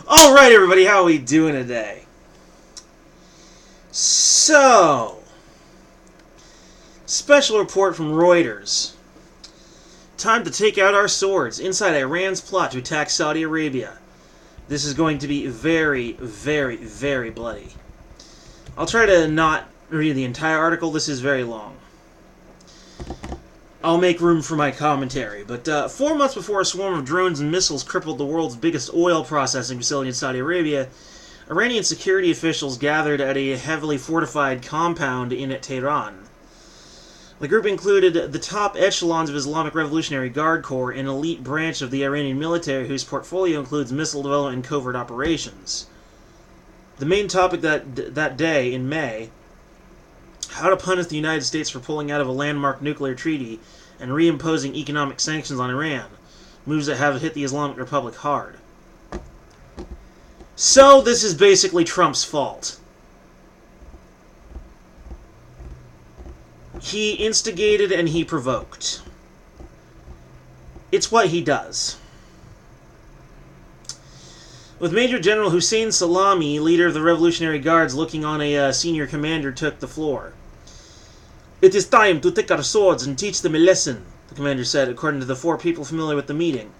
Alright everybody, how are we doing today? So, special report from Reuters. Time to take out our swords inside Iran's plot to attack Saudi Arabia. This is going to be very, very, very bloody. I'll try to not read the entire article, this is very long. I'll make room for my commentary, but 4 months before a swarm of drones and missiles crippled the world's biggest oil processing facility in Saudi Arabia, Iranian security officials gathered at a heavily fortified compound in Tehran. The group included the top echelons of Islamic Revolutionary Guard Corps, an elite branch of the Iranian military whose portfolio includes missile development and covert operations. The main topic that day, in May, how to punish the United States for pulling out of a landmark nuclear treaty and reimposing economic sanctions on Iran, moves that have hit the Islamic Republic hard. So this is basically Trump's fault. He instigated and he provoked. It's what he does. With Major General Hussein Salami, leader of the Revolutionary Guards, looking on, a senior commander took the floor. "It is time to take our swords and teach them a lesson," the commander said, according to the 4 people familiar with the meeting.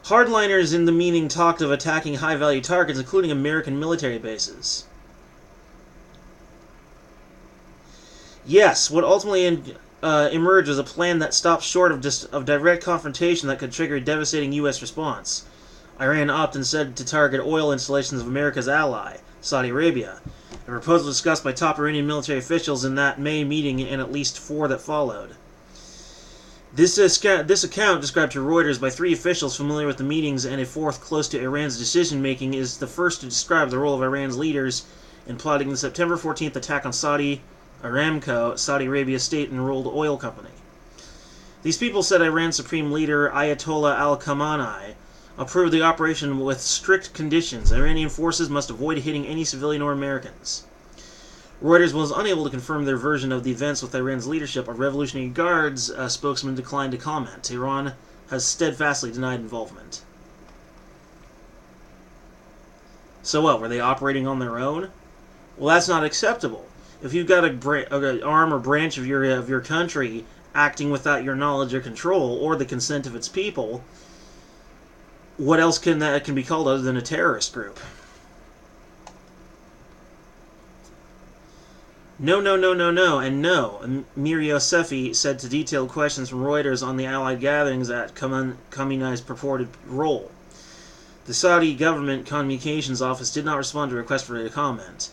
Hardliners in the meeting talked of attacking high-value targets, including American military bases. Yes, what ultimately emerged was a plan that stopped short of direct confrontation that could trigger a devastating U.S. response. Iran opted instead to target oil installations of America's ally, Saudi Arabia, a proposal discussed by top Iranian military officials in that May meeting and at least 4 that followed. This account, described to Reuters by 3 officials familiar with the meetings and a 4th close to Iran's decision-making, is the first to describe the role of Iran's leaders in plotting the September 14th attack on Saudi Aramco, Saudi Arabia's state-enrolled oil company. These people said Iran's supreme leader, Ayatollah al-Khamenei, approved the operation with strict conditions. Iranian forces must avoid hitting any civilian or Americans. Reuters was unable to confirm their version of the events with Iran's leadership. A Revolutionary Guards spokesman declined to comment. Tehran has steadfastly denied involvement. So what, were they operating on their own? Well, that's not acceptable. If you've got an arm or branch of your country acting without your knowledge or control, or the consent of its people, what else can be called other than a terrorist group? No, and no, Amir Yosefi said to detailed questions from Reuters on the Allied gatherings at Khamenei's purported role. The Saudi government communications office did not respond to a request for a comment.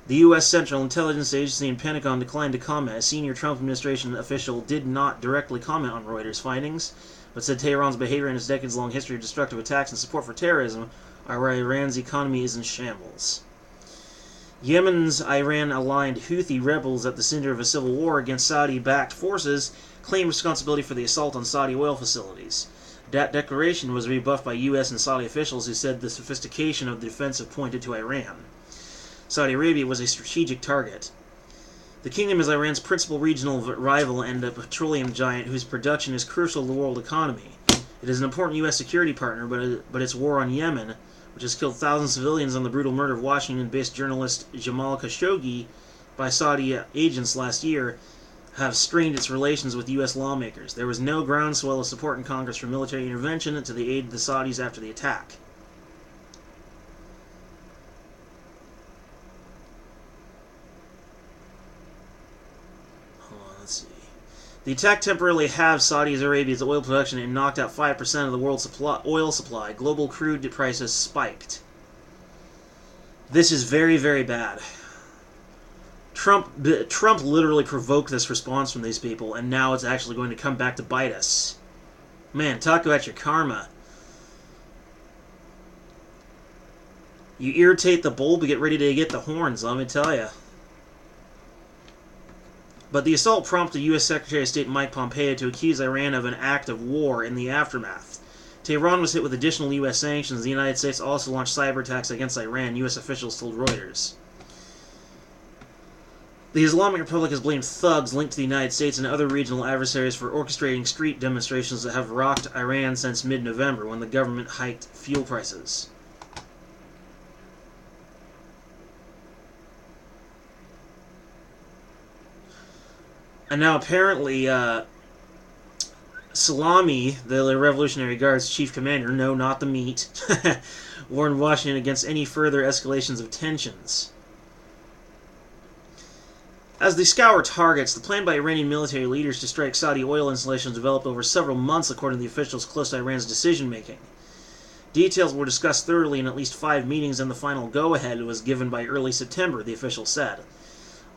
The U.S. Central Intelligence Agency and Pentagon declined to comment. A senior Trump administration official did not directly comment on Reuters' findings, but said Tehran's behavior and its decades-long history of destructive attacks and support for terrorism are where Iran's economy is in shambles. Yemen's Iran-aligned Houthi rebels at the center of a civil war against Saudi-backed forces claim responsibility for the assault on Saudi oil facilities. That declaration was rebuffed by U.S. and Saudi officials who said the sophistication of the defensive pointed to Iran. Saudi Arabia was a strategic target. The kingdom is Iran's principal regional rival and a petroleum giant whose production is crucial to the world economy. It is an important U.S. security partner, but its war on Yemen, which has killed thousands of civilians on the brutal murder of Washington-based journalist Jamal Khashoggi by Saudi agents last year, have strained its relations with U.S. lawmakers. There was no groundswell of support in Congress for military intervention to the aid of the Saudis after the attack. The attack temporarily halved Saudi Arabia's oil production and knocked out 5% of the world's oil supply. Global crude prices spiked. This is very, very bad. Trump literally provoked this response from these people, and now it's actually going to come back to bite us. Man, talk about your karma. You irritate the bull, but get ready to get the horns, let me tell you. But the assault prompted U.S. Secretary of State Mike Pompeo to accuse Iran of an act of war in the aftermath. Tehran was hit with additional U.S. sanctions. The United States also launched cyber attacks against Iran, U.S. officials told Reuters. The Islamic Republic has blamed thugs linked to the United States and other regional adversaries for orchestrating street demonstrations that have rocked Iran since mid-November, when the government hiked fuel prices. And now apparently, Salami, the Revolutionary Guard's chief commander, no, not the meat, warned Washington against any further escalations of tensions. As they scour targets, the plan by Iranian military leaders to strike Saudi oil installations developed over several months, according to the officials close to Iran's decision-making. Details were discussed thoroughly in at least 5 meetings, and the final go-ahead was given by early September, the official said.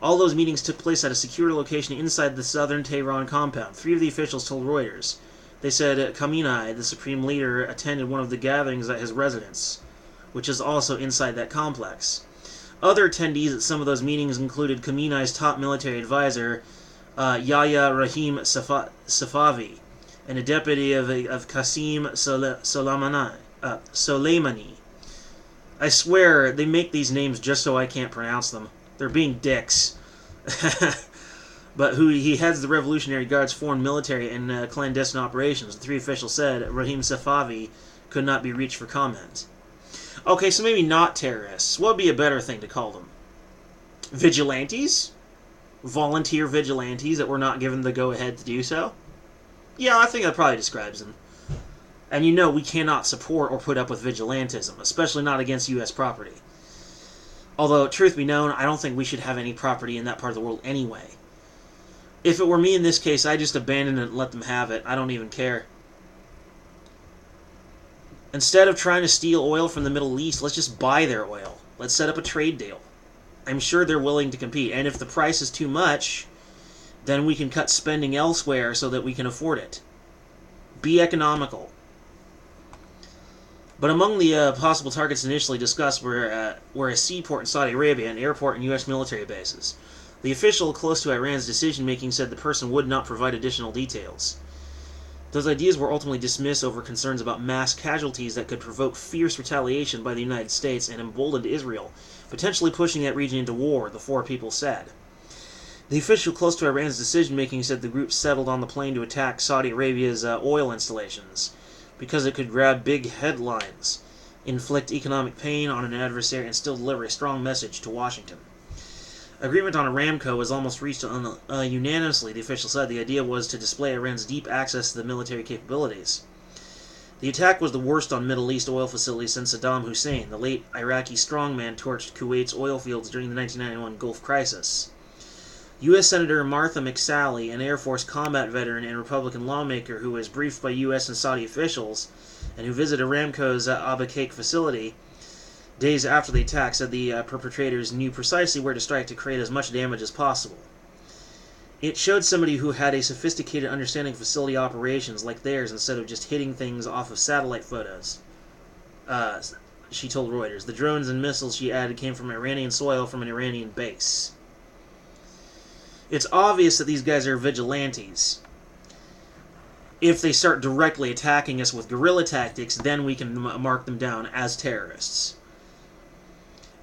All those meetings took place at a secure location inside the southern Tehran compound. 3 of the officials told Reuters. They said Khamenei, the supreme leader, attended one of the gatherings at his residence, which is also inside that complex. Other attendees at some of those meetings included Khamenei's top military advisor, Yahya Rahim Safavi, and a deputy of Qasim Soleimani. I swear, they make these names just so I can't pronounce them. They're being dicks. But he heads the Revolutionary Guard's foreign military and clandestine operations. The 3 officials said Rahim Safavi could not be reached for comment. Okay, so maybe not terrorists. What would be a better thing to call them? Vigilantes? Volunteer vigilantes that were not given the go-ahead to do so? Yeah, I think that probably describes them. And we cannot support or put up with vigilantism, especially not against U.S. property. Although, truth be known, I don't think we should have any property in that part of the world anyway. If it were me in this case, I'd just abandon it and let them have it. I don't even care. Instead of trying to steal oil from the Middle East, let's just buy their oil. Let's set up a trade deal. I'm sure they're willing to compete. And if the price is too much, then we can cut spending elsewhere so that we can afford it. Be economical. But among the possible targets initially discussed were a seaport in Saudi Arabia, an airport, and U.S. military bases. The official close to Iran's decision-making said the person would not provide additional details. Those ideas were ultimately dismissed over concerns about mass casualties that could provoke fierce retaliation by the United States and emboldened Israel, potentially pushing that region into war, the 4 people said. The official close to Iran's decision-making said the group settled on the plan to attack Saudi Arabia's oil installations, because it could grab big headlines, inflict economic pain on an adversary, and still deliver a strong message to Washington. Agreement on Aramco was almost reached unanimously, the official said. The idea was to display Iran's deep access to the military capabilities. The attack was the worst on Middle East oil facilities since Saddam Hussein, the late Iraqi strongman, torched Kuwait's oil fields during the 1991 Gulf Crisis. U.S. Senator Martha McSally, an Air Force combat veteran and Republican lawmaker who was briefed by U.S. and Saudi officials and who visited Aramco's Abu Qaik facility days after the attack, said the perpetrators knew precisely where to strike to create as much damage as possible. It showed somebody who had a sophisticated understanding of facility operations like theirs instead of just hitting things off of satellite photos, she told Reuters. The drones and missiles, she added, came from Iranian soil from an Iranian base. It's obvious that these guys are vigilantes. If they start directly attacking us with guerrilla tactics, then we can mark them down as terrorists.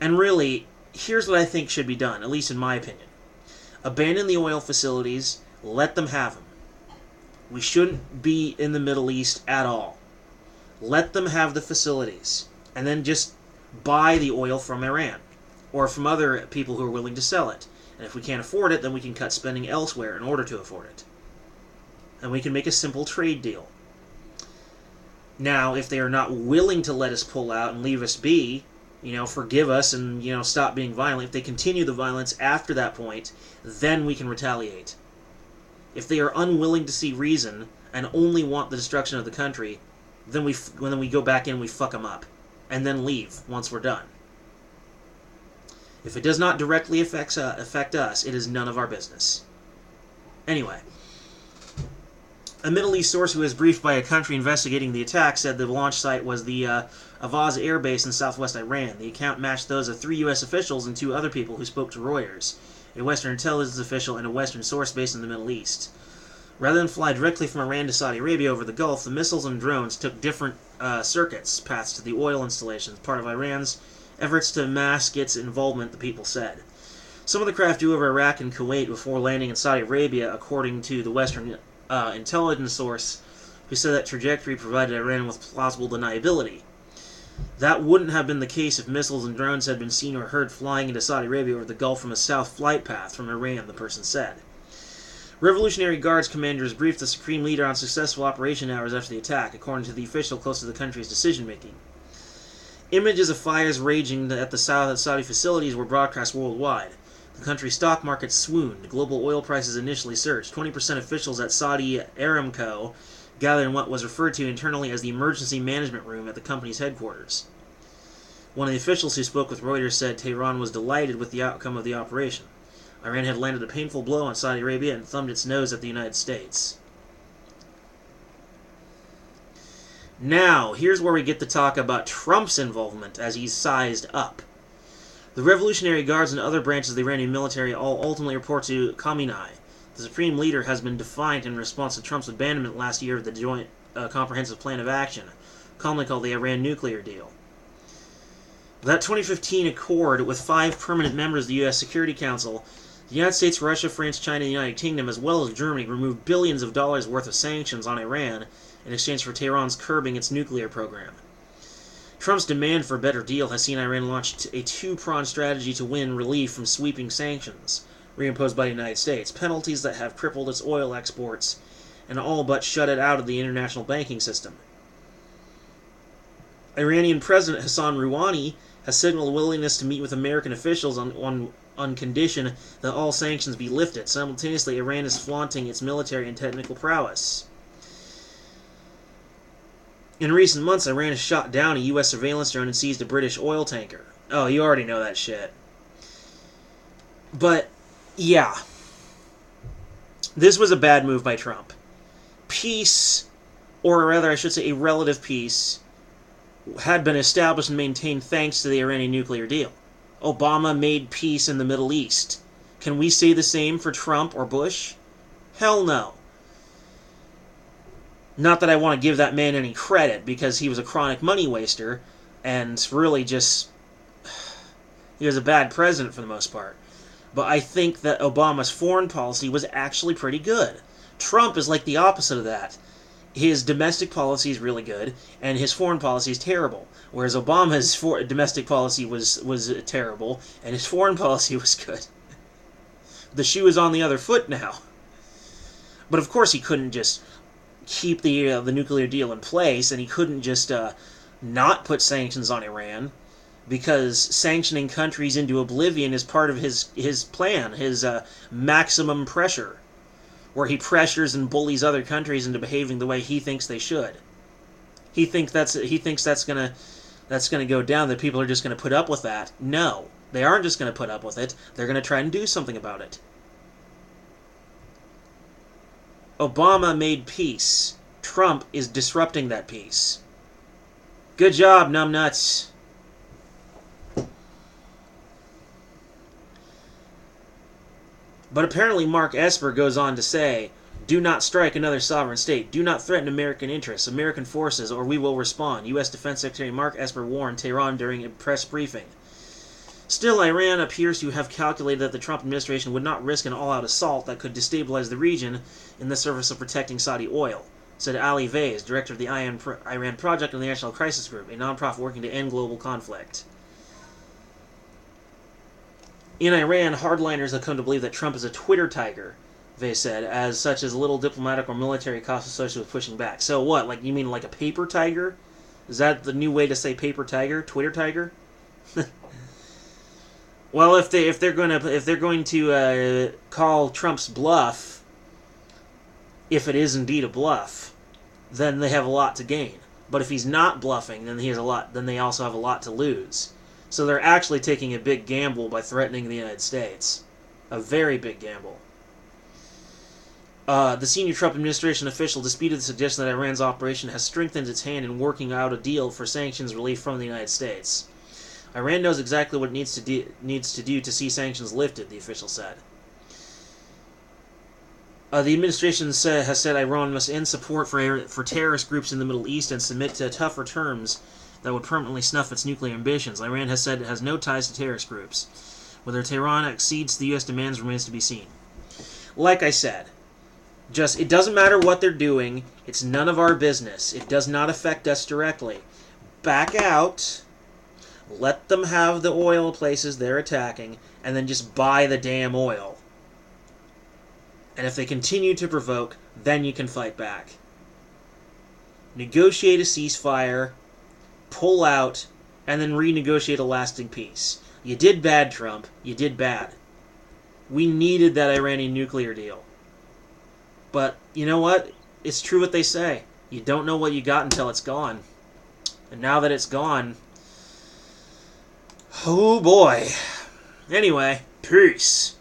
And really, here's what I think should be done, at least in my opinion. Abandon the oil facilities, let them have them. We shouldn't be in the Middle East at all. Let them have the facilities, and then just buy the oil from Iran, or from other people who are willing to sell it. And if we can't afford it, then we can cut spending elsewhere in order to afford it. And we can make a simple trade deal. Now, if they are not willing to let us pull out and leave us be, forgive us and, stop being violent, if they continue the violence after that point, then we can retaliate. If they are unwilling to see reason and only want the destruction of the country, then when we go back in, we fuck them up. And then leave once we're done. If it does not directly affect us, it is none of our business. Anyway, a Middle East source who was briefed by a country investigating the attack said the launch site was the Avaz Air Base in southwest Iran. The account matched those of 3 U.S. officials and 2 other people who spoke to Reuters, a Western intelligence official and a Western source based in the Middle East. Rather than fly directly from Iran to Saudi Arabia over the Gulf, the missiles and drones took different paths to the oil installations, part of Iran's efforts to mask its involvement, the people said. Some of the craft flew over Iraq and Kuwait before landing in Saudi Arabia, according to the Western intelligence source, who said that trajectory provided Iran with plausible deniability. That wouldn't have been the case if missiles and drones had been seen or heard flying into Saudi Arabia over the Gulf from a south flight path from Iran, the person said. Revolutionary Guards commanders briefed the Supreme Leader on successful operation hours after the attack, according to the official close to the country's decision-making. Images of fires raging at the Saudi facilities were broadcast worldwide. The country's stock market swooned. Global oil prices initially surged. 20% officials at Saudi Aramco gathered in what was referred to internally as the emergency management room at the company's headquarters. One of the officials who spoke with Reuters said Tehran was delighted with the outcome of the operation. Iran had landed a painful blow on Saudi Arabia and thumbed its nose at the United States. Now, here's where we get to talk about Trump's involvement as he's sized up. The Revolutionary Guards and other branches of the Iranian military all ultimately report to Khamenei. The Supreme Leader has been defiant in response to Trump's abandonment last year of the Joint Comprehensive Plan of Action, commonly called the Iran nuclear deal. That 2015 accord with 5 permanent members of the U.S. Security Council, the United States, Russia, France, China, and the United Kingdom, as well as Germany, removed billions of dollars worth of sanctions on Iran in exchange for Tehran's curbing its nuclear program. Trump's demand for a better deal has seen Iran launch a two-pronged strategy to win relief from sweeping sanctions reimposed by the United States, penalties that have crippled its oil exports and all but shut it out of the international banking system. Iranian President Hassan Rouhani has signaled a willingness to meet with American officials on condition that all sanctions be lifted. Simultaneously, Iran is flaunting its military and technical prowess. In recent months, Iran has shot down a U.S. surveillance drone and seized a British oil tanker. Oh, you already know that shit. But, yeah. This was a bad move by Trump. Peace, or rather I should say a relative peace, had been established and maintained thanks to the Iranian nuclear deal. Obama made peace in the Middle East. Can we say the same for Trump or Bush? Hell no. Not that I want to give that man any credit, because he was a chronic money waster, and really just... he was a bad president for the most part. But I think that Obama's foreign policy was actually pretty good. Trump is like the opposite of that. His domestic policy is really good, and his foreign policy is terrible. Whereas Obama's domestic policy was terrible, and his foreign policy was good. The shoe is on the other foot now. But of course he couldn't just keep the nuclear deal in place, and he couldn't just not put sanctions on Iran, because sanctioning countries into oblivion is part of his plan, his maximum pressure, where he pressures and bullies other countries into behaving the way he thinks they should. He thinks that's gonna go down, that people are just gonna put up with that. No, they aren't just gonna put up with it. They're gonna try and do something about it. Obama made peace. Trump is disrupting that peace. Good job, numbnuts. But apparently Mark Esper goes on to say, "Do not strike another sovereign state. Do not threaten American interests, American forces, or we will respond," U.S. Defense Secretary Mark Esper warned Tehran during a press briefing. Still, Iran appears to have calculated that the Trump administration would not risk an all-out assault that could destabilize the region in the service of protecting Saudi oil, said Ali Vaiz, director of the Iran Project and the National Crisis Group, a nonprofit working to end global conflict. In Iran, hardliners have come to believe that Trump is a Twitter tiger, Vaiz said, as such as little diplomatic or military cost associated with pushing back. So what, like you mean like a paper tiger? Is that the new way to say paper tiger? Twitter tiger? Well, if they're going to call Trump's bluff, if it is indeed a bluff, then they have a lot to gain. But if he's not bluffing, then they also have a lot to lose. So they're actually taking a big gamble by threatening the United States. A very big gamble. The senior Trump administration official disputed the suggestion that Iran's operation has strengthened its hand in working out a deal for sanctions relief from the United States. Iran knows exactly what it needs to do to see sanctions lifted, the official said. The administration has said Iran must end support for terrorist groups in the Middle East and submit to tougher terms that would permanently snuff its nuclear ambitions. Iran has said it has no ties to terrorist groups. Whether Tehran accedes to the U.S. demands remains to be seen. Like I said, it doesn't matter what they're doing. It's none of our business. It does not affect us directly. Back out. Let them have the oil places they're attacking, and then just buy the damn oil. And if they continue to provoke, then you can fight back. Negotiate a ceasefire, pull out, and then renegotiate a lasting peace. You did bad, Trump. You did bad. We needed that Iranian nuclear deal. But you know what? It's true what they say. You don't know what you got until it's gone. And now that it's gone... oh boy. Anyway, peace.